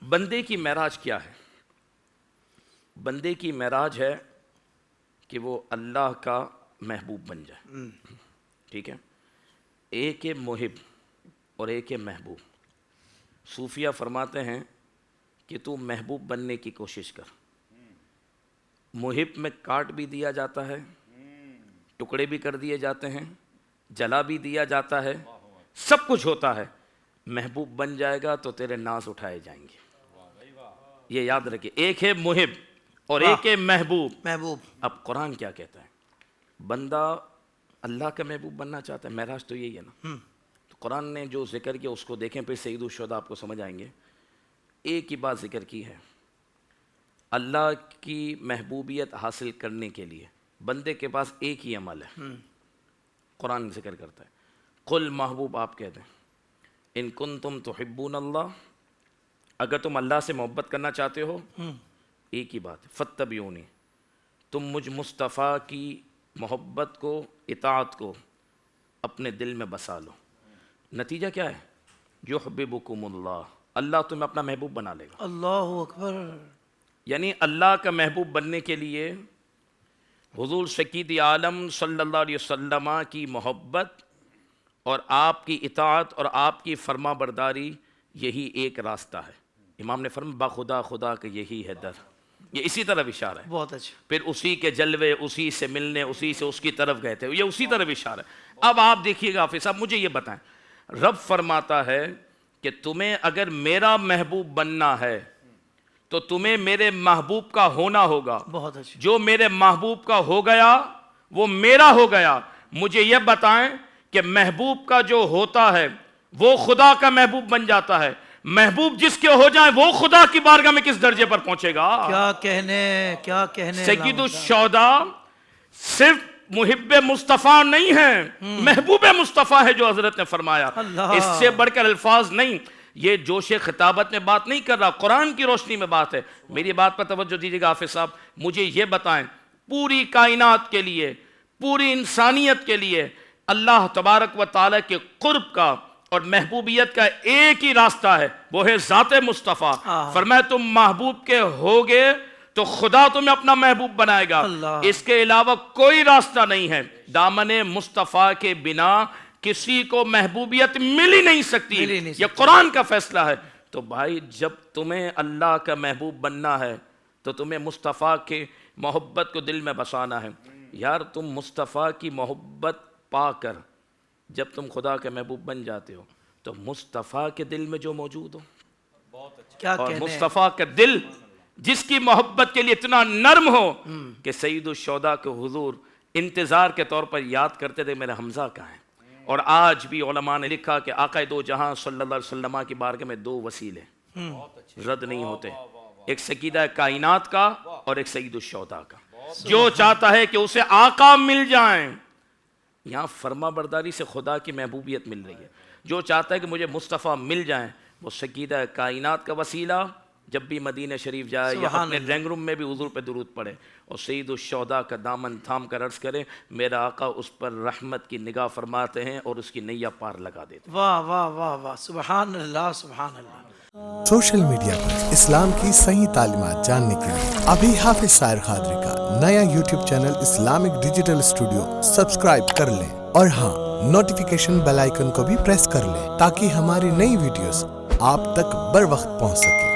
بندے کی معراج کیا ہے؟ بندے کی معراج ہے کہ وہ اللہ کا محبوب بن جائے. ٹھیک ہے. ایک ہے محب اور ایک ہے محبوب. صوفیہ فرماتے ہیں کہ تو محبوب بننے کی کوشش کر. محب میں کاٹ بھی دیا جاتا ہے, ٹکڑے بھی کر دیے جاتے ہیں, جلا بھی دیا جاتا ہے, سب کچھ ہوتا ہے. محبوب بن جائے گا تو تیرے ناز اٹھائے جائیں گے. یہ یاد رکھیں, ایک ہے محب اور ایک ہے محبوب. اب قرآن کیا کہتا ہے؟ بندہ اللہ کا محبوب بننا چاہتا ہے, معراج تو یہی ہے نا. تو قرآن نے جو ذکر کیا اس کو دیکھیں, پھر سید الشہداء آپ کو سمجھ آئیں گے. ایک ہی بات ذکر کی ہے, اللہ کی محبوبیت حاصل کرنے کے لیے بندے کے پاس ایک ہی عمل ہے. قرآن ذکر کرتا ہے, قل محبوب آپ کہہ دیں, ان کنتم تحبون اللہ, اگر تم اللہ سے محبت کرنا چاہتے ہو, ایک ہی بات ہے, فاتبعونی, تم مجھ مصطفیٰ کی محبت کو, اطاعت کو اپنے دل میں بسا لو. نتیجہ کیا ہے؟ یحببکم اللہ, اللہ تمہیں اپنا محبوب بنا لے گا. اللہ اکبر. یعنی اللہ کا محبوب بننے کے لیے حضور سید عالم صلی اللہ علیہ وسلم کی محبت اور آپ کی اطاعت اور آپ کی فرما برداری, یہی ایک راستہ ہے. امام نے فرمایا باخدا خدا کہ یہی ہے در. یہ اسی طرف اشارہ ہے. بہت اچھا. پھر اسی کے جلوے, اسی سے ملنے, اسی سے اس کی طرف گئے تھے, یہ اسی طرف اشارہ ہے. اب آپ دیکھیے گا حافظ صاحب, مجھے یہ بتائیں, رب فرماتا ہے کہ تمہیں اگر میرا محبوب بننا ہے تو تمہیں میرے محبوب کا ہونا ہوگا. بہت اچھا. جو میرے محبوب کا ہو گیا وہ میرا ہو گیا. مجھے یہ بتائیں کہ محبوب کا جو ہوتا ہے وہ خدا کا محبوب بن جاتا ہے. محبوب جس کے ہو جائیں وہ خدا کی بارگاہ میں کس درجے پر پہنچے گا؟ کیا کہنے. سید الشہداء صرف محب مصطفیٰ نہیں ہیں, محبوب مصطفیٰ ہے جو حضرت نے فرمایا. اس سے بڑھ کر الفاظ نہیں. یہ جوش خطابت میں بات نہیں کر رہا, قرآن کی روشنی میں بات ہے. میری بات پر توجہ دیجیے گا حافظ صاحب. مجھے یہ بتائیں, پوری کائنات کے لیے, پوری انسانیت کے لیے اللہ تبارک و تعالیٰ کے قرب کا اور محبوبیت کا ایک ہی راستہ ہے, وہ ہے ذات مصطفیٰ. فرمایا تم محبوب کے ہوگے تو خدا تمہیں اپنا محبوب بنائے گا. اس کے علاوہ کوئی راستہ نہیں ہے. دامن مصطفیٰ کے بنا کسی کو محبوبیت مل ہی نہیں سکتی. یہ قرآن کا فیصلہ ہے. تو بھائی جب تمہیں اللہ کا محبوب بننا ہے تو تمہیں مصطفیٰ کے محبت کو دل میں بسانا ہے. یار تم مصطفیٰ کی محبت پا کر جب تم خدا کے محبوب بن جاتے ہو تو مصطفیٰ کے دل میں جو موجود ہو, اور مصطفیٰ کا دل جس کی محبت کے لیے اتنا نرم ہو کہ سید الشہداء کے حضور انتظار کے طور پر یاد کرتے تھے میرے حمزہ کہاں ہیں. اور آج بھی علماء نے لکھا کہ آقا دو جہاں صلی اللہ علیہ وسلم کی بارگاہ میں دو وسیلے رد نہیں ہوتے, ایک سیدہ کائنات کا اور ایک سید الشہداء کا. جو چاہتا ہے کہ اسے آقا مل جائیں, یہاں فرما برداری سے خدا کی محبوبیت مل رہی ہے. جو چاہتا ہے کہ مجھے مصطفیٰ مل جائیں, وہ سیدہ کائنات کا وسیلہ جب بھی مدینہ شریف جائے یا اپنے ڈرائنگ روم میں بھی حضور پہ درود پڑھے اور سید الشہداء کا دامن تھام کر عرض کرے میرا آقا اس پر رحمت کی نگاہ فرماتے ہیں اور اس کی نیا پار لگا دیتے ہیں. واہ واہ واہ واہ, سبحان اللہ سبحان اللہ. سوشل میڈیا پر اسلام کی صحیح تعلیمات جاننے کے لیے ابھی حافظ سائر قادری کا نیا YouTube channel Islamic digital studio subscribe کر لیں, اور ہاں نوٹیفیکیشن بیل آئیکن کو بھی پریس کر لیں تاکہ ہماری نئی ویڈیوز آپ تک بر وقت پہنچ سکیں.